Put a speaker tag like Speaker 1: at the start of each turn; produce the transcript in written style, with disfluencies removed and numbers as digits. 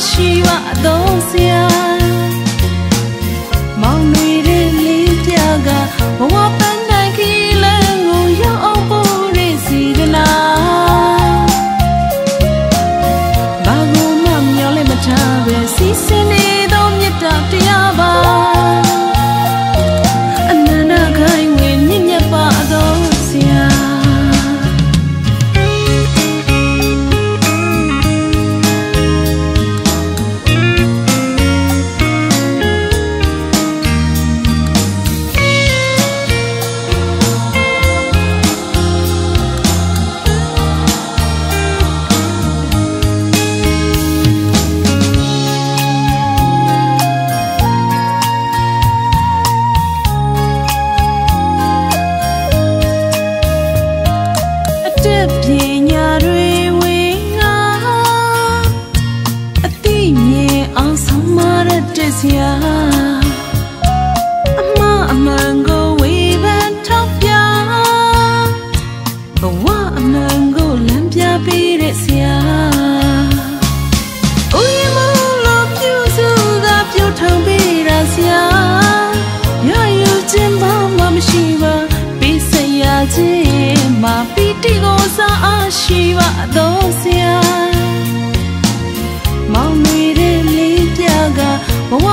Speaker 1: ရှိပါတော့ဆရာမောင်နေတဲ့လေးပြကဘဝပန်းနိုင်ခီးလန်းကိုရောက်အောင်ပို့ရစီကလားဘာကိုမှမျောလဲမထားပဲစီစင်နေသောမြတ်တာတရားပါအနန္တခိုင်ဝင်မြင့်မြတ်ပါတော့ဆရာဆရာအမှန်ကိုဝေဖန်ထောက်ပြဘဝအမှန်ကိုလမ်းပြပေးတဲ့ဆရာဦးရမလို့ပြုစုကပြုထောင်ပေးတာဆရာရယူခြင်းဘာမှမရှိပါပေးစရာခြင်းမှာပီတိကိုစားအားရှိပါတော့ဆရာမောင်နေတဲ့လေးပြကဘဝ